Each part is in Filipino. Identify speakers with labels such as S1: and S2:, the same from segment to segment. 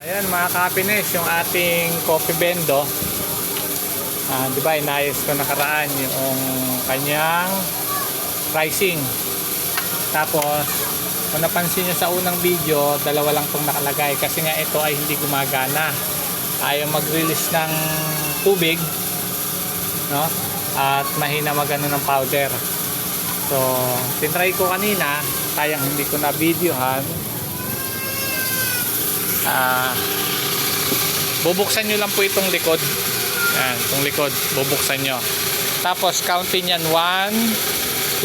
S1: Ayan mga ka-happiness, yung ating coffee bendo. Di ba, inayos ko nakaraan yung kanyang pricing. Tapos, kung napansin nyo sa unang video, dalawa lang itong nakalagay kasi nga ito ay hindi gumagana. Ayaw mag-release ng tubig, no? At mahina magano ng powder. So, tinry ko kanina, sayang hindi ko na videohan. Bubuksan nyo lang po itong likod. Yan, itong likod bubuksan nyo, tapos counting yan 1, 2,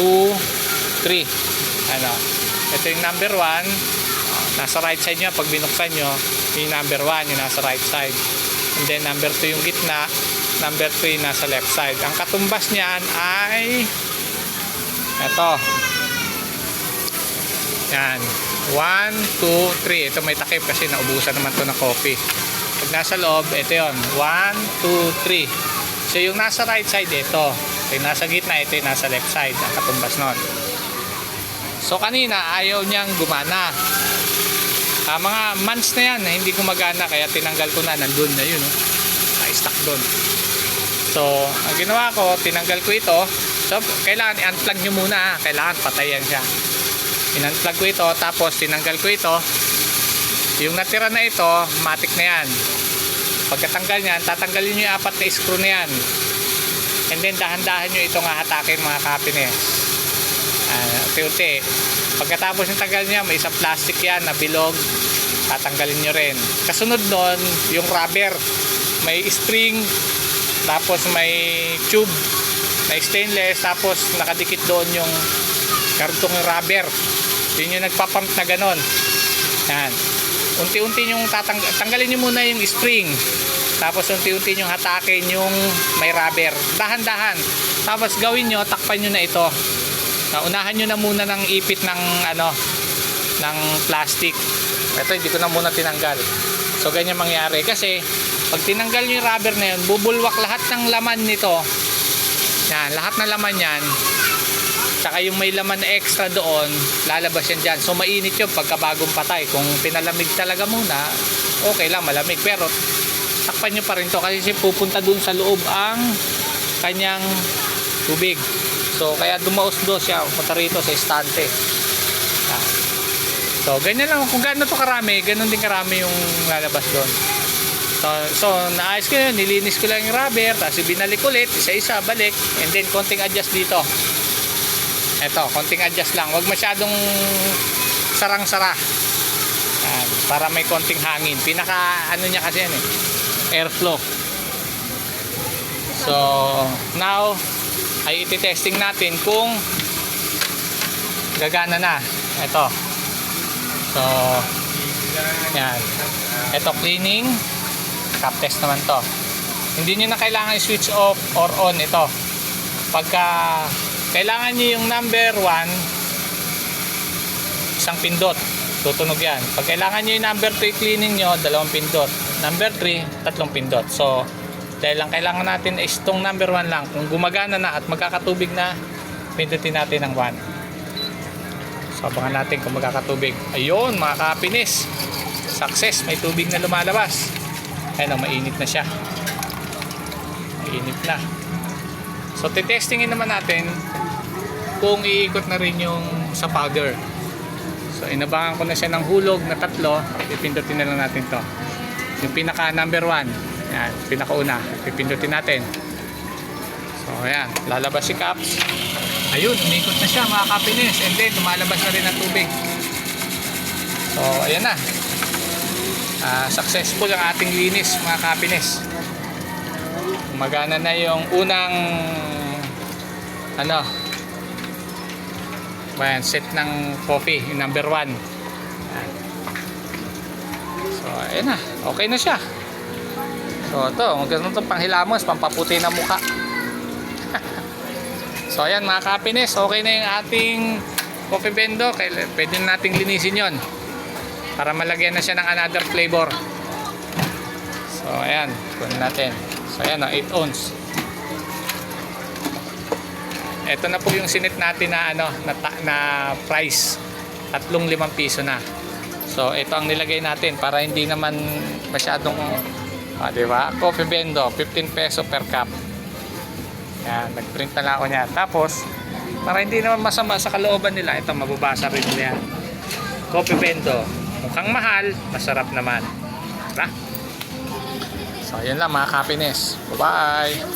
S1: 3. Ito yung number 1, nasa right side nyo. Pag binuksan nyo, yung number 1 yung nasa right side, and then number 2 yung gitna, number 3 nasa left side. Ang katumbas niyan ay ito. Yan, 1, 2, 3. Ito may takip kasi naubusan naman to ng coffee. Pag nasa loob, ito yun, 1, 2, 3. So yung nasa right side, ito. Yung nasa gitna, ito yung nasa left side. Ang katumbas nun. So kanina, ayaw niyang gumana. Mga months na yan, hindi gumagana. Kaya tinanggal ko na, nandun na yun. Na-stuck dun. So, ang ginawa ko, tinanggal ko ito. So, kailangan i-unplug nyo muna. Kailangan patayan siya. In-unplug ko ito, tapos tinanggal ko ito. Yung natira na ito, matik na yan. Pagkatanggal nyan, tatanggalin nyo yung 4 na screw na yan. And then dahan-dahan nyo itong hahatakin mga ka-happiness. Unti-unti. Pagkatapos yung tanggal niya, may isang plastic yan na bilog. Tatanggalin nyo rin. Kasunod nun, yung rubber. May string, tapos may tube na stainless, tapos nakadikit doon yung kartong rubber. Yun yung nagpapump na ganon. Yan. Unti-unti yung tanggalin nyo muna yung spring, tapos unti-unti yung hatakin yung may rubber, dahan-dahan. Tapos gawin nyo, takpan nyo na ito. Unahan nyo na muna ng ipit ng ng plastic. Ito hindi ko na muna tinanggal. So ganyan mangyari, kasi pag tinanggal nyo yung rubber na yun, bubulwak lahat ng laman nito. Yan, lahat ng laman yan, saka yung may laman na extra doon, lalabas yan dyan. So mainit yun pagkabagong patay. Kung pinalamig talaga muna, okay lang, malamig. Pero takpan nyo pa rin to, kasi pupunta dun sa loob ang kanyang tubig. So kaya dumaos-dos siya, punta rito sa estante. So ganyan lang, kung gaano to karami, ganun din karami yung lalabas doon. So naayos ko yun, nilinis ko lang yung rubber, tapos binalik ulit, isa-isa, balik, and then konting adjust dito. Eto, konting adjust lang. Huwag masyadong sarang-sara. Para may konting hangin. Pinaka ano niya kasi yan airflow. So, now ay iti-testing natin kung gagana na. Eto. So, yan. Eto, cleaning. Cap test naman to. Hindi nyo na kailangan i-switch off or on ito. Pagka kailangan nyo yung number 1, isang pindot, tutunog yan. Pag kailangan nyo yung number 2 i-cleaning nyo, 2 pindot. Number 3, 3 pindot. So, dahil lang kailangan natin is itong number 1 lang. Kung gumagana na at magkakatubig na, pindutin natin ang 1. So, abangan natin kung magkakatubig. Ayun, mga ka-happiness. Success, may tubig na lumalabas. Ayun, mainit na siya. Mainit na. So, titestingin naman natin kung iikot na rin yung sa powder. So, inabangan ko na siya ng hulog na 3. Pipindutin na lang natin to. Yung pinaka number 1. Yan, pinakauna. Pipindutin natin. So, ayan. Lalabas si caps. Ayun, umikot na siya mga ka-happiness. And then, tumalabas na rin ang tubig. So, ayan na. Successful ang ating linis mga ka-happiness. Magana na yung unang set ng coffee, yung number 1. So ayan na, okay na siya. So ito, maganda itong panghilamos, pampaputi na mukha. So ayan mga ka-happiness, okay na yung ating coffee bendo. Pwede na nating linisin yon para malagyan na siya ng another flavor. So ayan, kunin natin. So ayan, 8 ounce. Ito na po yung sinit natin na na price. 35 piso na. So, ito ang nilagay natin para hindi naman masyadong, di ba? Coffee Bendo, 15 peso per cup. Yan, nagprint na lang ako niyan. Tapos, para hindi naman masama sa kalooban nila, ito mababasa rin nila. Coffee Bendo, mukhang mahal, masarap naman. Diba? So, yun lang mga Kapinis. Bye-bye!